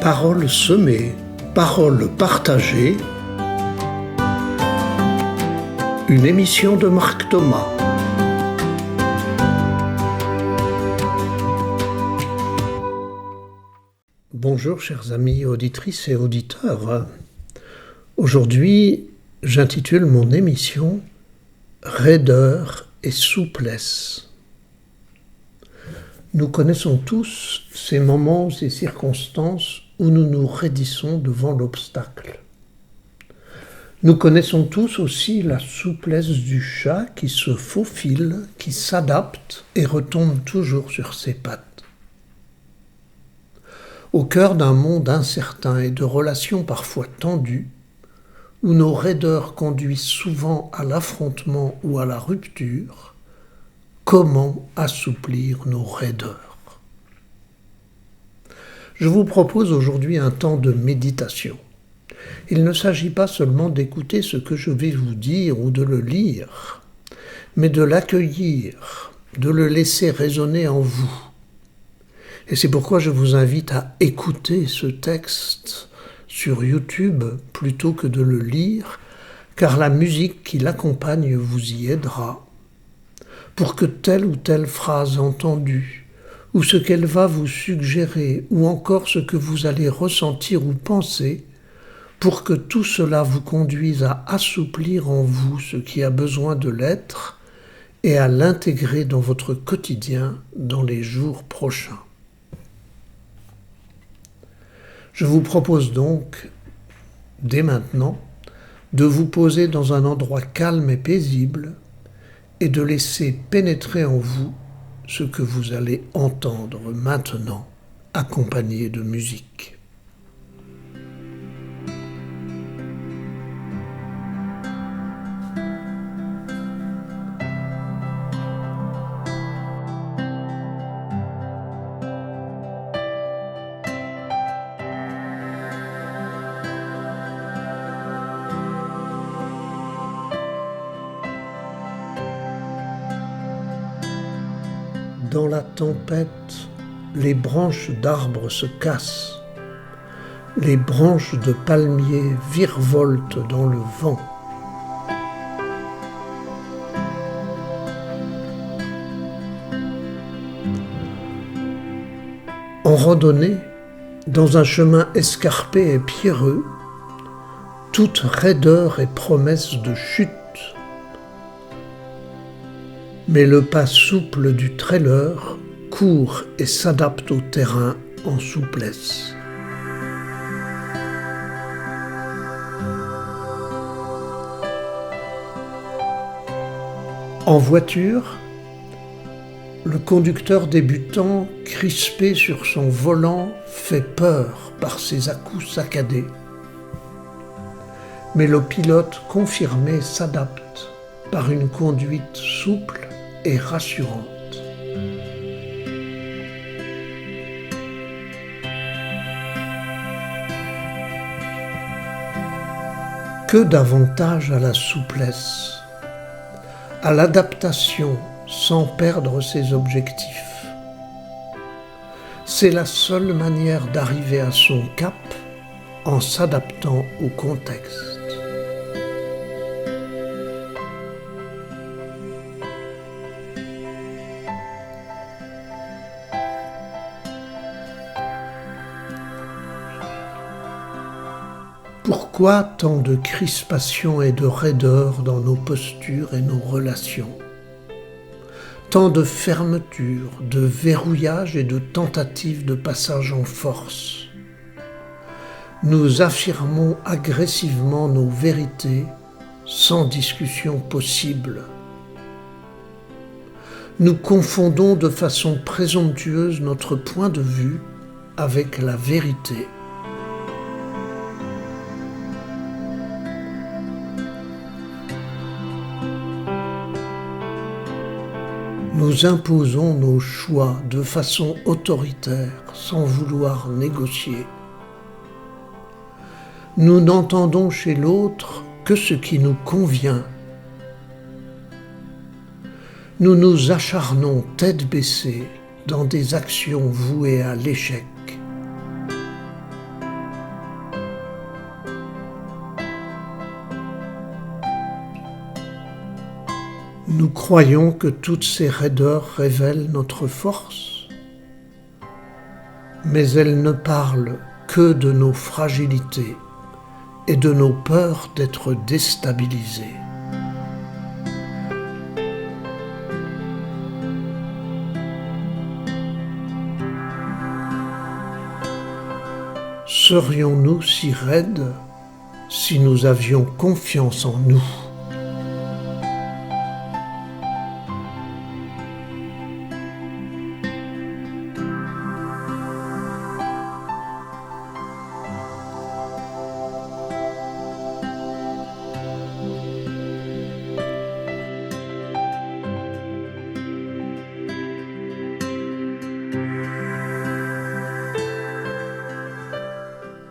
Paroles semées, paroles partagées. Une émission de Marc Thomas. Bonjour chers amis auditrices et auditeurs. Aujourd'hui, j'intitule mon émission « Raideur et souplesse ». Nous connaissons tous ces moments et circonstances où nous nous raidissons devant l'obstacle. Nous connaissons tous aussi la souplesse du chat qui se faufile, qui s'adapte et retombe toujours sur ses pattes. Au cœur d'un monde incertain et de relations parfois tendues, où nos raideurs conduisent souvent à l'affrontement ou à la rupture, comment assouplir nos raideurs ? Je vous propose aujourd'hui un temps de méditation. Il ne s'agit pas seulement d'écouter ce que je vais vous dire ou de le lire, mais de l'accueillir, de le laisser résonner en vous. Et c'est pourquoi je vous invite à écouter ce texte sur YouTube plutôt que de le lire, car la musique qui l'accompagne vous y aidera, pour que telle ou telle phrase entendue, ou ce qu'elle va vous suggérer, ou encore ce que vous allez ressentir ou penser, pour que tout cela vous conduise à assouplir en vous ce qui a besoin de l'être et à l'intégrer dans votre quotidien dans les jours prochains. Je vous propose donc, dès maintenant, de vous poser dans un endroit calme et paisible et de laisser pénétrer en vous ce que vous allez entendre maintenant, accompagné de musique. Dans la tempête, les branches d'arbres se cassent, les branches de palmiers virevoltent dans le vent. En randonnée, dans un chemin escarpé et pierreux, toute raideur est promesse de chute. Mais le pas souple du trailer court et s'adapte au terrain en souplesse. En voiture, le conducteur débutant, crispé sur son volant, fait peur par ses à-coups saccadés. Mais le pilote confirmé s'adapte par une conduite souple et rassurante. Que d'avantages à la souplesse, à l'adaptation sans perdre ses objectifs. C'est la seule manière d'arriver à son cap en s'adaptant au contexte. Pourquoi tant de crispation et de raideur dans nos postures et nos relations ? Tant de fermeture, de verrouillage et de tentatives de passage en force. Nous affirmons agressivement nos vérités sans discussion possible. Nous confondons de façon présomptueuse notre point de vue avec la vérité. Nous imposons nos choix de façon autoritaire, sans vouloir négocier. Nous n'entendons chez l'autre que ce qui nous convient. Nous nous acharnons tête baissée dans des actions vouées à l'échec. Nous croyons que toutes ces raideurs révèlent notre force, mais elles ne parlent que de nos fragilités et de nos peurs d'être déstabilisés. Serions-nous si raides si nous avions confiance en nous?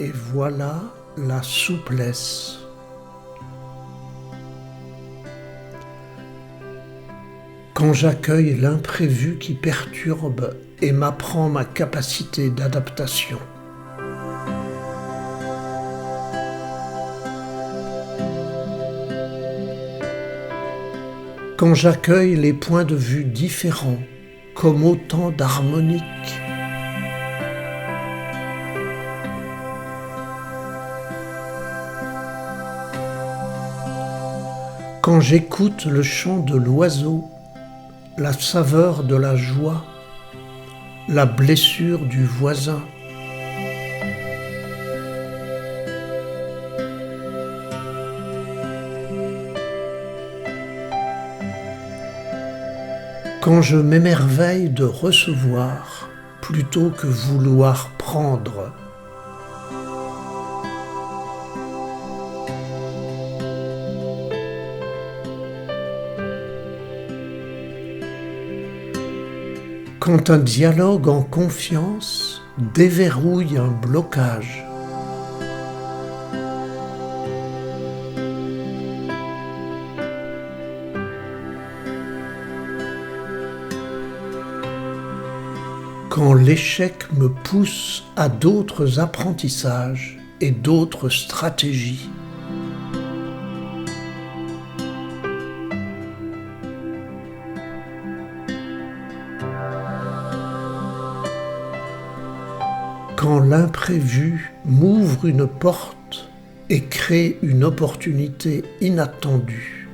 Et voilà la souplesse. Quand j'accueille l'imprévu qui perturbe et m'apprend ma capacité d'adaptation. Quand j'accueille les points de vue différents comme autant d'harmoniques. Quand j'écoute le chant de l'oiseau, la saveur de la joie, la blessure du voisin. Quand je m'émerveille de recevoir plutôt que vouloir prendre. Quand un dialogue en confiance déverrouille un blocage. Quand l'échec me pousse à d'autres apprentissages et d'autres stratégies. Quand l'imprévu m'ouvre une porte et crée une opportunité inattendue.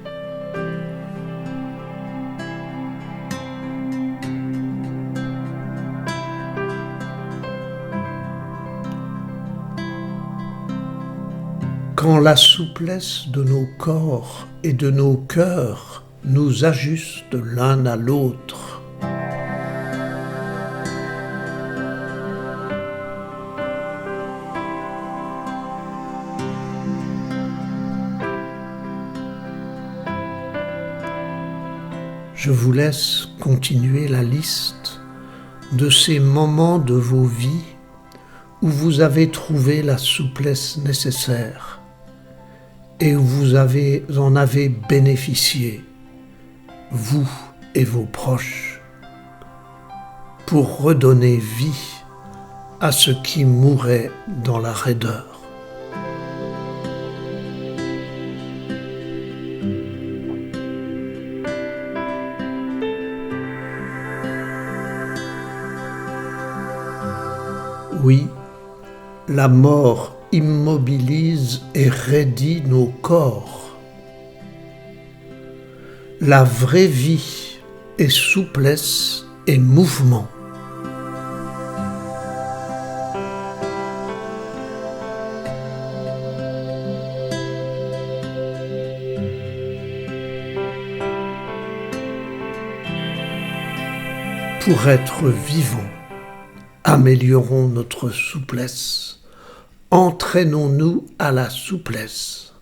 Quand la souplesse de nos corps et de nos cœurs nous ajuste l'un à l'autre. Je vous laisse continuer la liste de ces moments de vos vies où vous avez trouvé la souplesse nécessaire et où vous en avez bénéficié, vous et vos proches, pour redonner vie à ce qui mourait dans la raideur. Oui, la mort immobilise et raidit nos corps. La vraie vie est souplesse et mouvement. Pour être vivants, améliorons notre souplesse, entraînons-nous à la souplesse.